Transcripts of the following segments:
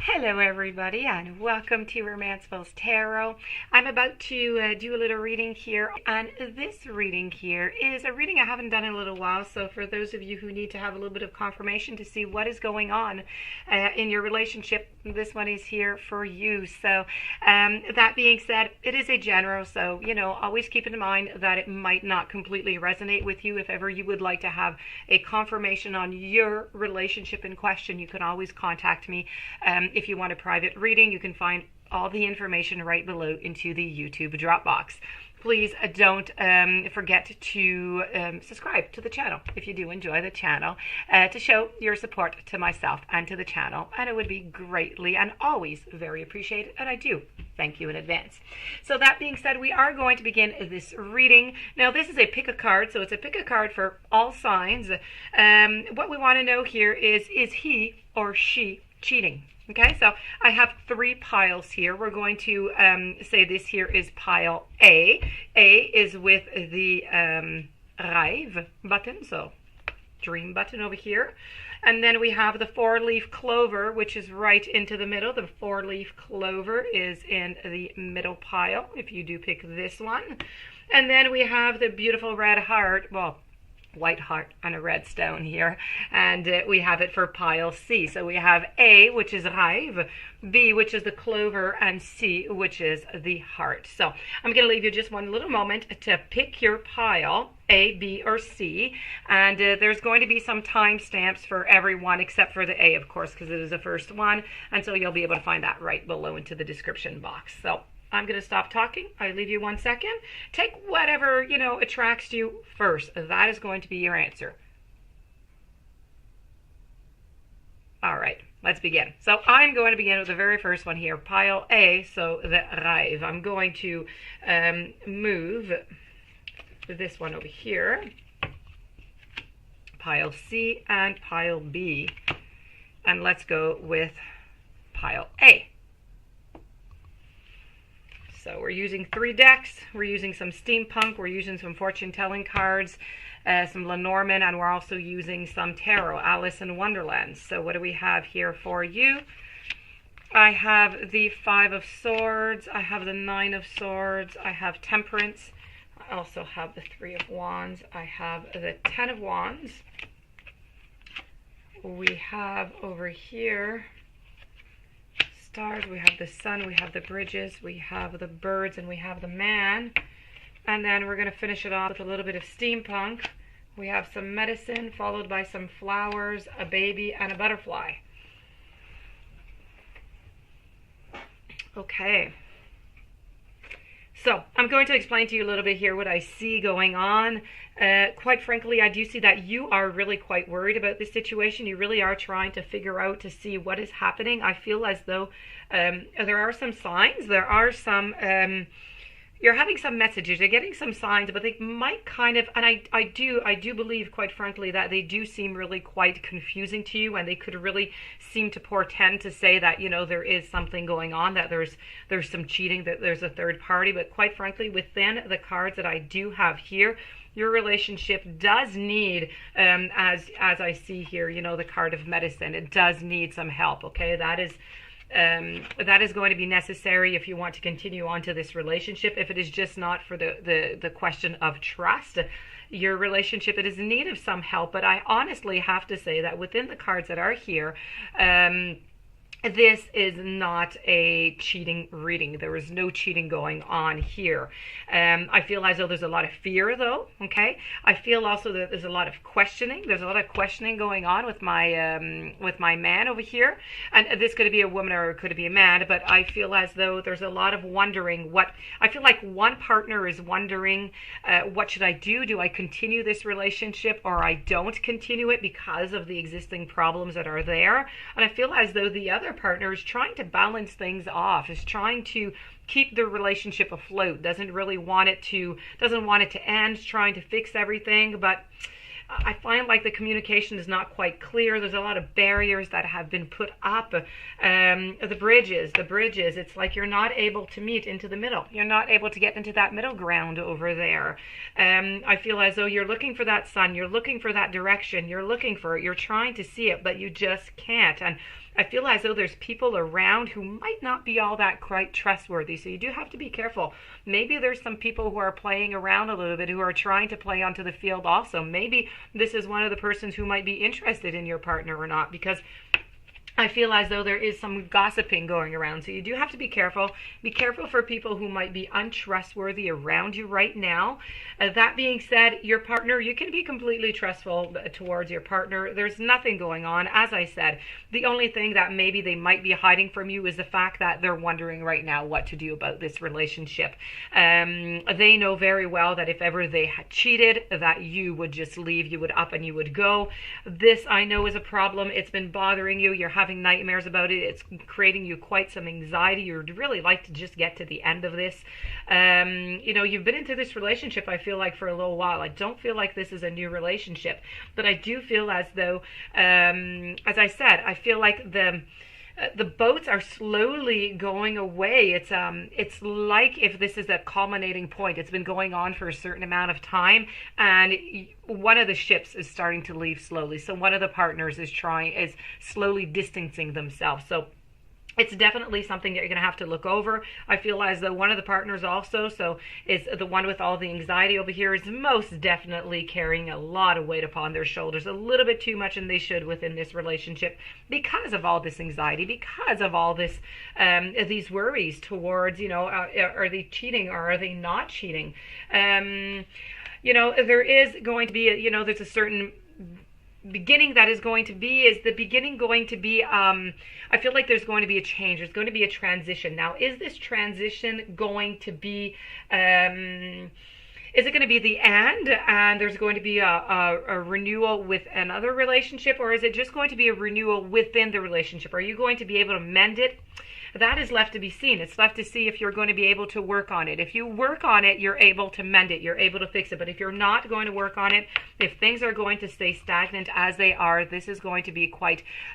Hello everybody and welcome to Romanceville's Tarot. I'm about to do a little reading here, and this reading here is a reading I haven't done in a little while, so for those of you who need to have a little bit of confirmation to see what is going on in your relationship, this one is here for you. So that being said, it is a general, so always keep in mind that it might not completely resonate with you. If ever you would like to have a confirmation on your relationship in question, you can always contact me. If you want a private reading, you can find all the information right below into the YouTube Dropbox. Please don't forget to subscribe to the channel if you do enjoy the channel, to show your support to myself and to the channel, and it would be greatly and always very appreciated, and I do thank you in advance. So that being said, we are going to begin this reading. Now this is a pick a card, so it's a pick a card for all signs. What we want to know here is he or she cheating? Okay, so I have three piles here. We're going to say this here is pile A. A is with the Rêve button, so dream button over here. And then we have the four-leaf clover, which is right into the middle. The four-leaf clover is in the middle pile, if you do pick this one. And then we have the beautiful red heart, well, white heart and a red stone here, and we have it for pile C. So we have A, which is Rêve, B, which is the clover, and C, which is the heart. So I'm going to leave you just one little moment to pick your pile, A, B, or C, and there's going to be some timestamps for everyone except for the A, of course, because it is the first one, and so you'll be able to find that right below into the description box. So I'm going to stop talking. I leave you 1 second. Take whatever, attracts you first. That is going to be your answer. All right, let's begin. So I'm going to begin with the very first one here, pile A, so the Rêve. I'm going to move this one over here, pile C and pile B, and let's go with pile A. So we're using 3 decks, we're using some steampunk, we're using some fortune-telling cards, some Lenormand, and we're also using some tarot, Alice in Wonderland. So what do we have here for you? I have the 5 of Swords, I have the 9 of Swords, I have Temperance, I also have the 3 of Wands, I have the 10 of Wands. We have over here stars, we have the sun, we have the bridges, we have the birds, and we have the man. And then we're going to finish it off with a little bit of steampunk. We have some medicine, followed by some flowers, a baby, and a butterfly. Okay. So I'm going to explain to you a little bit here what I see going on. Quite frankly, I do see that you are really quite worried about this situation. You really are trying to figure out to see what is happening. I feel as though there are some signs. There are some, you're having some messages. You're getting some signs, but they might kind of, and I do believe, quite frankly, that they do seem really quite confusing to you, and they could really seem to portend to say that, there is something going on, that there's some cheating, that there's a third party. But quite frankly, within the cards that I do have here, your relationship does need, as I see here, the card of medicine, it does need some help, okay? That is going to be necessary if you want to continue on to this relationship. If it is just not for the question of trust, your relationship, it is in need of some help. But I honestly have to say that within the cards that are here, this is not a cheating reading. There is no cheating going on here. I feel as though there's a lot of fear, though, okay? I feel also that there's a lot of questioning. There's a lot of questioning going on with my man over here. And this could be a woman or it could be a man, but I feel as though there's a lot of wondering what... I feel like one partner is wondering, what should I do? Do I continue this relationship or I don't continue it because of the existing problems that are there? And I feel as though the other partner is trying to balance things off, is trying to keep the relationship afloat, doesn't want it to end, trying to fix everything. But I find like the communication is not quite clear. There's a lot of barriers that have been put up. The bridges, it's like you're not able to meet into the middle. You're not able to get into that middle ground over there. I feel as though you're looking for that sun, you're looking for that direction, you're looking for it, you're trying to see it, but you just can't. And I feel as though there's people around who might not be all that quite trustworthy. So you do have to be careful. Maybe there's some people who are playing around a little bit, who are trying to play onto the field also. Maybe this is one of the persons who might be interested in your partner or not, because I feel as though there is some gossiping going around. So you do have to be careful. Be careful for people who might be untrustworthy around you right now. That being said, your partner, you can be completely trustful towards your partner. There's nothing going on. As I said, the only thing that maybe they might be hiding from you is the fact that they're wondering right now what to do about this relationship. They know very well that if ever they had cheated, that you would just leave, you would up and you would go. This, I know, is a problem. It's been bothering you. You're having nightmares about it. It's creating you quite some anxiety. You'd really like to just get to the end of this. You've been into this relationship, I feel like, for a little while. I don't feel like this is a new relationship, but I do feel as though, as I said, I feel like the boats are slowly going away. It's like if this is a culminating point. It's been going on for a certain amount of time, and one of the ships is starting to leave slowly. So one of the partners is slowly distancing themselves. So it's definitely something that you're going to have to look over. I feel as though one of the partners also, so is the one with all the anxiety over here, is most definitely carrying a lot of weight upon their shoulders, a little bit too much, and they should, within this relationship, because of all this anxiety, because of all this, these worries towards, are they cheating or are they not cheating? There is going to be, there's a certain beginning that is going to be, is the beginning going to be, I feel like there's going to be a change. There's going to be a transition. Now, is this transition going to be, is it going to be the end and there's going to be a renewal with another relationship, or is it just going to be a renewal within the relationship? Are you going to be able to mend it? That is left to be seen. It's left to see if you're going to be able to work on it. If you work on it, you're able to mend it. You're able to fix it. But if you're not going to work on it, if things are going to stay stagnant as they are, this is going to be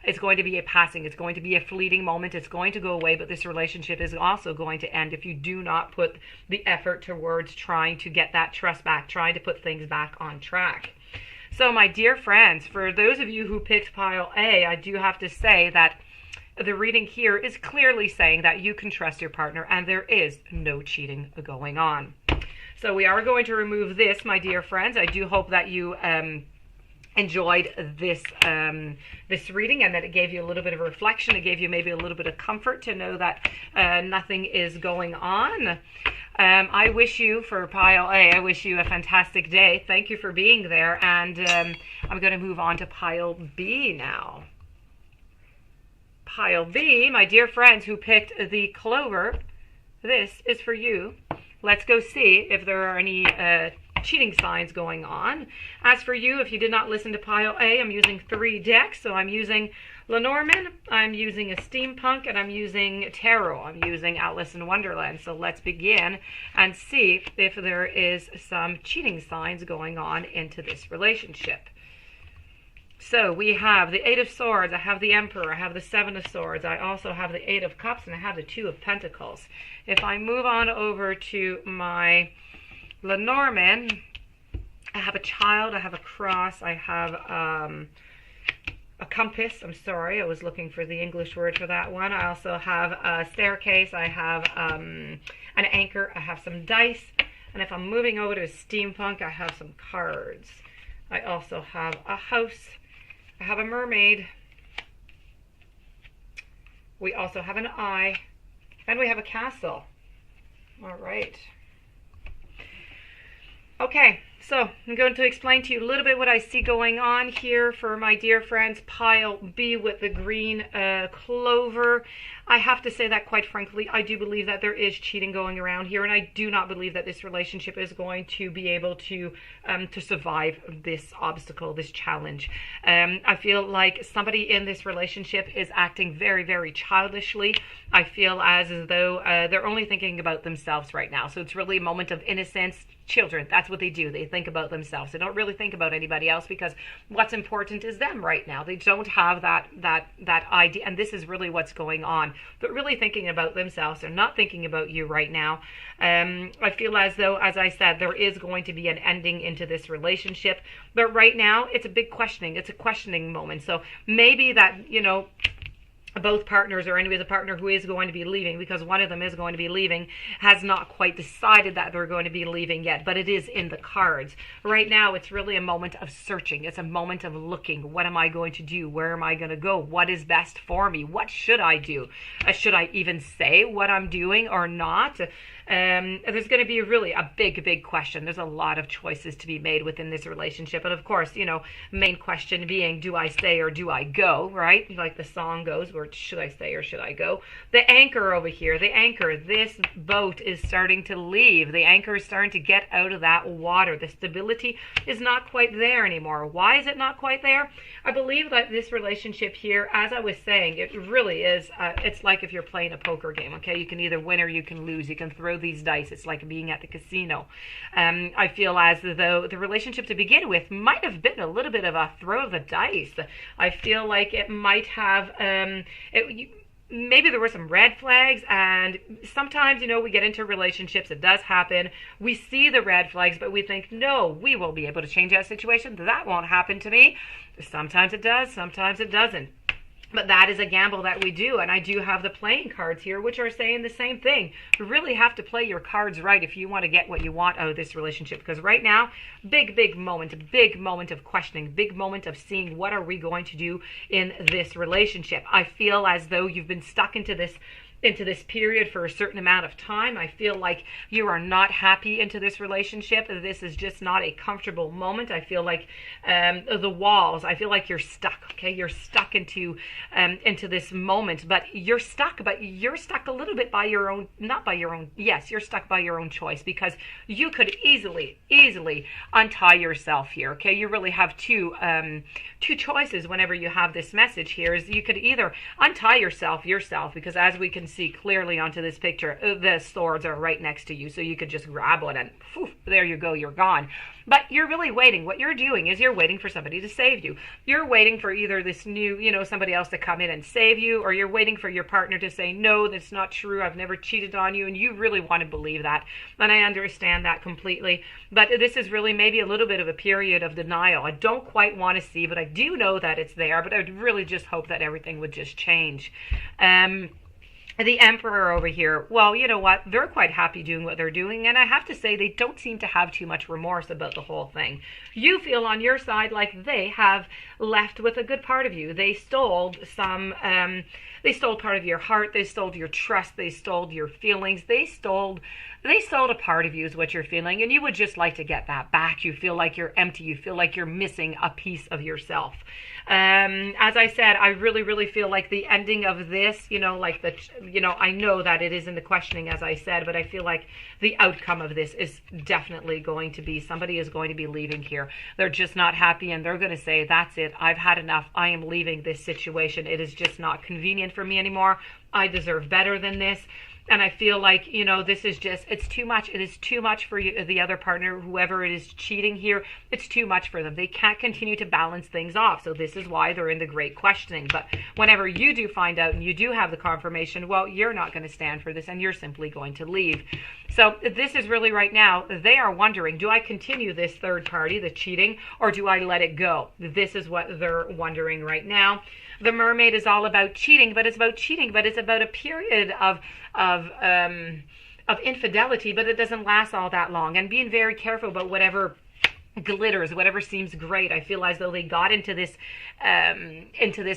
it's going to be a passing. It's going to be a fleeting moment. It's going to go away, but this relationship is also going to end if you do not put the effort towards trying to get that trust back, trying to put things back on track. So, my dear friends, for those of you who picked pile A, I do have to say that the reading here is clearly saying that you can trust your partner and there is no cheating going on. So we are going to remove this, my dear friends. I do hope that you enjoyed this reading, and that it gave you a little bit of reflection. It gave you maybe a little bit of comfort to know that nothing is going on. I wish you, for pile A, I wish you a fantastic day. Thank you for being there, and I'm going to move on to pile B now. Pile B, my dear friends who picked the clover, this is for you. Let's go see if there are any cheating signs going on. As for you, if you did not listen to pile A, I'm using 3 decks. So I'm using Lenormand, I'm using a Steampunk, and I'm using Tarot. I'm using Alice in Wonderland. So let's begin and see if there is some cheating signs going on into this relationship. So we have the 8 of Swords, I have the Emperor, I have the 7 of Swords, I also have the 8 of Cups, and I have the 2 of Pentacles. If I move on over to my Lenormand, I have a child, I have a cross, I have a compass. I'm sorry, I was looking for the English word for that one. I also have a staircase, I have an anchor, I have some dice, and if I'm moving over to a Steampunk, I have some cards. I also have a house. I have a mermaid. We also have an eye. And we have a castle. All right. Okay, so I'm going to explain to you a little bit what I see going on here for my dear friends. Pile B with the green clover. I have to say that, quite frankly, I do believe that there is cheating going around here, and I do not believe that this relationship is going to be able to survive this obstacle, this challenge. I feel like somebody in this relationship is acting very, very childishly. I feel as though they're only thinking about themselves right now. So it's really a moment of innocence. Children, that's what they do. They think about themselves. They don't really think about anybody else, because what's important is them right now. They don't have that idea, and this is really what's going on. They're really thinking about themselves. They're not thinking about you right now. I feel as though, as I said, there is going to be an ending into this relationship, but right now it's a big questioning. It's a questioning moment. So maybe that, both partners or any of the partner who is going to be leaving, because one of them is going to be leaving, has not quite decided that they're going to be leaving yet, but it is in the cards. Right now, it's really a moment of searching. It's a moment of looking. What am I going to do? Where am I going to go? What is best for me? What should I do? Should I even say what I'm doing or not? There's going to be really a big question. There's a lot of choices to be made within this relationship. And of course, main question being, do I stay or do I go, right? Like the song goes, or should I stay or should I go? The anchor over here, the anchor, this boat is starting to leave. The anchor is starting to get out of that water. The stability is not quite there anymore. Why is it not quite there? I believe that this relationship here, as I was saying, it really is, it's like if you're playing a poker game, okay? You can either win or you can lose. You can throw these dice. It's like being at the casino. I feel as though the relationship to begin with might have been a little bit of a throw of the dice. I feel like it might have, maybe there were some red flags, and sometimes, we get into relationships, it does happen. We see the red flags, but we think, no, we will be able to change that situation. That won't happen to me. Sometimes it does, sometimes it doesn't. But that is a gamble that we do, and I do have the playing cards here, which are saying the same thing. You really have to play your cards right if you want to get what you want out of this relationship, because right now, big moment of questioning, big moment of seeing what are we going to do in this relationship. I feel as though you've been stuck into this period for a certain amount of time. I feel like you are not happy into this relationship. This is just not a comfortable moment. I feel like the walls, I feel like you're stuck, okay? You're stuck into this moment, but you're stuck a little bit by your own, yes, you're stuck by your own choice, because you could easily untie yourself here, okay? You really have two choices whenever you have this message here. Is you could either untie yourself, because as we can see clearly onto this picture, the swords are right next to you, so you could just grab one and poof, there you go, you're gone. But you're really waiting. What you're doing is you're waiting for somebody to save you. You're waiting for either this new, somebody else to come in and save you, or you're waiting for your partner to say, no, that's not true, I've never cheated on you, and you really want to believe that. And I understand that completely. But this is really maybe a little bit of a period of denial. I don't quite want to see, but I do know that it's there, but I would really just hope that everything would just change. The Emperor over here, well, you know what? They're quite happy doing what they're doing, and I have to say they don't seem to have too much remorse about the whole thing. You feel on your side like they have left with a good part of you. They stole they stole part of your heart, they stole your trust, they stole your feelings, they stole a part of you is what you're feeling, and you would just like to get that back. You feel like you're empty, you feel like you're missing a piece of yourself. As I said, I really feel like the ending of this, I know that it is in the questioning, as I said, but I feel like the outcome of this is definitely going to be, somebody is going to be leaving here. They're just not happy, and they're going to say, that's it, I've had enough, I am leaving this situation. It is just not convenient for me anymore. I deserve better than this. And I feel like, this is just, it's too much. It is too much for you, the other partner, whoever it is cheating here. It's too much for them. They can't continue to balance things off. So this is why they're in the great questioning. But whenever you do find out and you do have the confirmation, well, you're not going to stand for this and you're simply going to leave. So this is really right now, they are wondering, do I continue this third party, the cheating, or do I let it go? This is what they're wondering right now. The Mermaid is all about cheating, but it's about a period of infidelity, but it doesn't last all that long, and being very careful about whatever glitters, whatever seems great. I feel as though they got into this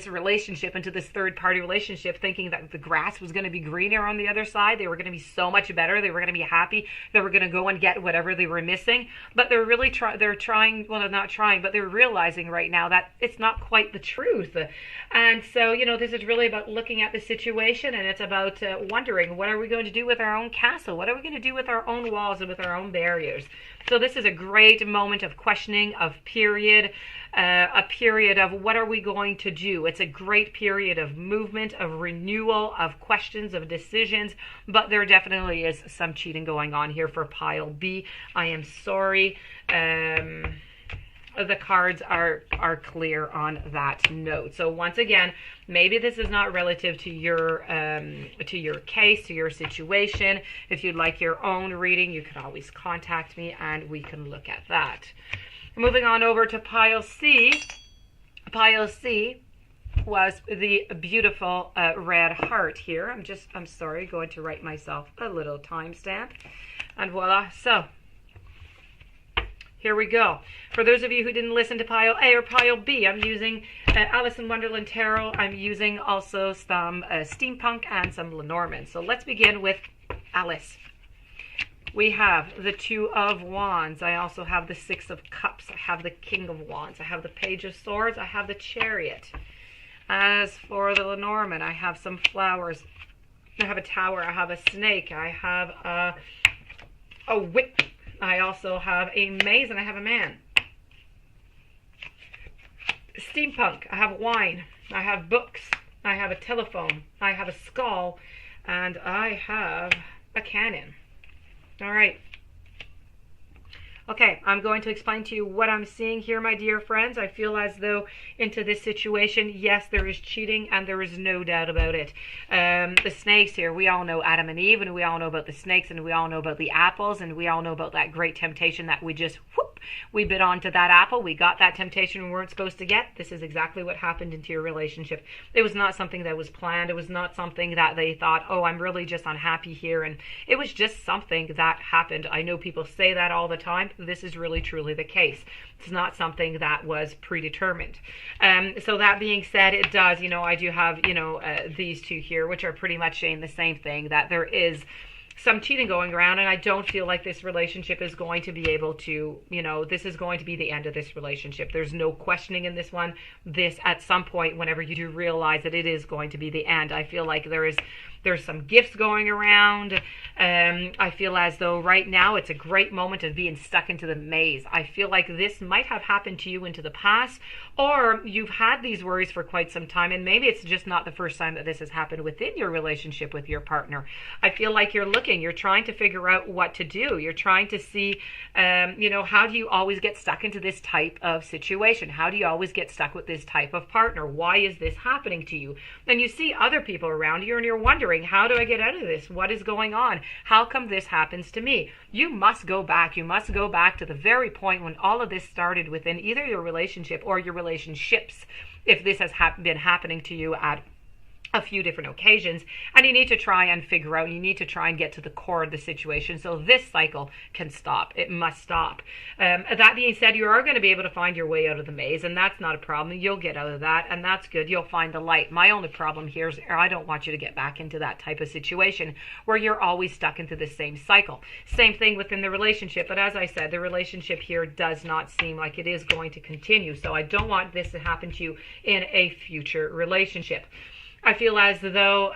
relationship, into this third party relationship, thinking that the grass was going to be greener on the other side. They were going to be so much better. They were going to be happy. They were going to go and get whatever they were missing. But they're really they're not trying, but they're realizing right now that it's not quite the truth. And so, this is really about looking at the situation, and it's about wondering, what are we going to do with our own castle? What are we going to do with our own walls and with our own barriers? So this is a great moment of questioning, a period of what are we going to do. It's a great period of movement, of renewal, of questions, of decisions, but there definitely is some cheating going on here for pile B. I am sorry. The cards are clear on that note. So once again, maybe this is not relative to your case, to your situation. If you'd like your own reading, you can always contact me and we can look at that. Moving on over to pile C. Pile C. was the beautiful red heart here. I'm sorry, going to write myself a little timestamp. And voila. So here we go. For those of you who didn't listen to pile A or pile B, I'm using Alice in Wonderland Tarot. I'm using also some steampunk and some Lenormand. So let's begin with Alice. We have the Two of Wands. I also have the Six of Cups. I have the King of Wands. I have the Page of Swords. I have the Chariot. As for the Lenormand, I have some flowers. I have a tower. I have a snake. I have a whip. I also have a maze, and I have a man. Steampunk. I have wine. I have books. I have a telephone. I have a skull. And I have a cannon. All right. Okay, I'm going to explain to you what I'm seeing here, my dear friends. I feel as though into this situation, yes, there is cheating, and there is no doubt about it. The snakes here, we all know Adam and Eve, and we all know about the snakes, and we all know about the apples, and we all know about that great temptation that we just, whoop, we bit onto that apple. We got that temptation we weren't supposed to get. This is exactly what happened into your relationship. It was not something that was planned. It was not something that they thought, oh, I'm really just unhappy here. And it was just something that happened. I know people say that all the time. This is really truly the case. It's not something that was predetermined. So that being said, it does, I do have, these two here, which are pretty much saying the same thing, that there is some cheating going around, and I don't feel like this relationship is going to be able to, this is going to be the end of this relationship. There's no questioning in this one. This, at some point, whenever you do realize that it is going to be the end, I feel like there's some gifts going around. I feel as though right now it's a great moment of being stuck into the maze. I feel like this might have happened to you into the past, or you've had these worries for quite some time, and maybe it's just not the first time that this has happened within your relationship with your partner. I feel like you're trying to figure out what to do. You're trying to see, how do you always get stuck into this type of situation? How do you always get stuck with this type of partner? Why is this happening to you? And you see other people around you, and you're wondering, how do I get out of this? What is going on? How come this happens to me? You must go back. You must go back to the very point when all of this started within either your relationship or your relationships, if this has been happening to you at a few different occasions, and you need to try and figure out, you need to try and get to the core of the situation so this cycle can stop. It must stop. That being said, you are going to be able to find your way out of the maze, and that's not a problem. You'll get out of that, and that's good. You'll find the light. My only problem here is I don't want you to get back into that type of situation where you're always stuck into the same cycle. Same thing within the relationship, but as I said, the relationship here does not seem like it is going to continue, so I don't want this to happen to you in a future relationship. I feel as though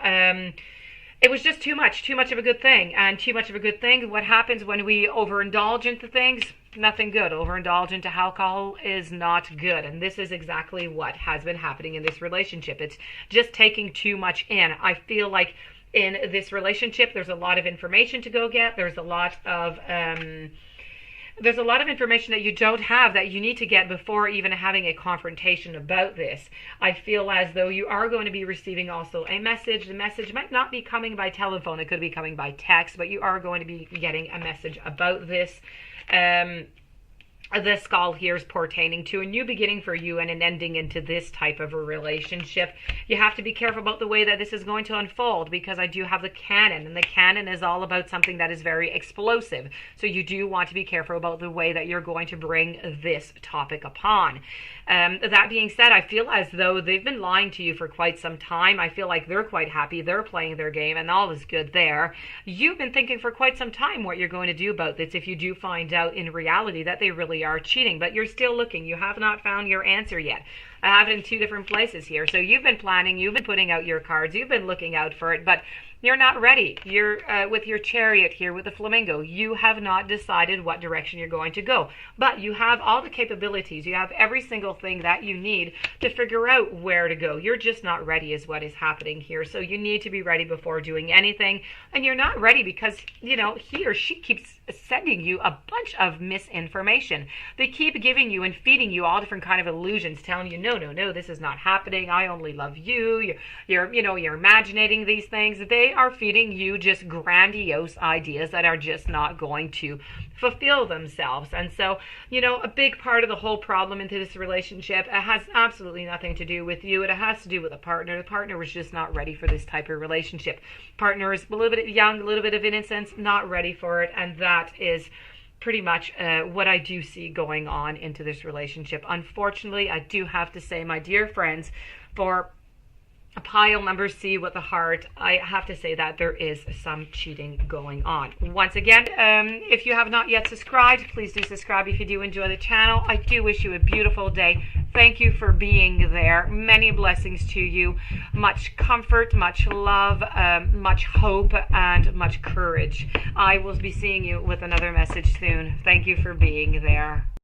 it was just too much of a good thing. And too much of a good thing, what happens when we overindulge into things? Nothing good. Overindulge into alcohol is not good. And this is exactly what has been happening in this relationship. It's just taking too much in. I feel like in this relationship, there's a lot of information to go get. There's a lot of information that you don't have that you need to get before even having a confrontation about this. I feel as though you are going to be receiving also a message. The message might not be coming by telephone. It could be coming by text, but you are going to be getting a message about this. The skull here is pertaining to a new beginning for you and an ending into this type of a relationship. You have to be careful about the way that this is going to unfold, because I do have the cannon, and the cannon is all about something that is very explosive. So you do want to be careful about the way that you're going to bring this topic upon. That being said, I feel as though they've been lying to you for quite some time. I feel like they're quite happy. They're playing their game, and all is good there. You've been thinking for quite some time what you're going to do about this if you do find out in reality that they really are cheating, but you're still looking. You have not found your answer yet. I have it in two different places here. So you've been planning, you've been putting out your cards, you've been looking out for it, but you're not ready. You're with your chariot here with the flamingo. You have not decided what direction you're going to go, but you have all the capabilities. You have every single thing that you need to figure out where to go. You're just not ready is what is happening here. So you need to be ready before doing anything, and you're not ready because, he or she keeps sending you a bunch of misinformation. They keep giving you and feeding you all different kind of illusions, telling you, no, this is not happening. I only love you. You're imagining these things. They they are feeding you just grandiose ideas that are just not going to fulfill themselves. And so, a big part of the whole problem into this relationship, it has absolutely nothing to do with you. It has to do with the partner. The partner was just not ready for this type of relationship. Partner is a little bit young, a little bit of innocence, not ready for it. And that is pretty much what I do see going on into this relationship. Unfortunately, I do have to say, my dear friends, for a pile number C with a heart, I have to say that there is some cheating going on. Once again, if you have not yet subscribed, please do subscribe if you do enjoy the channel. I do wish you a beautiful day. Thank you for being there. Many blessings to you. Much comfort, much love, much hope, and much courage. I will be seeing you with another message soon. Thank you for being there.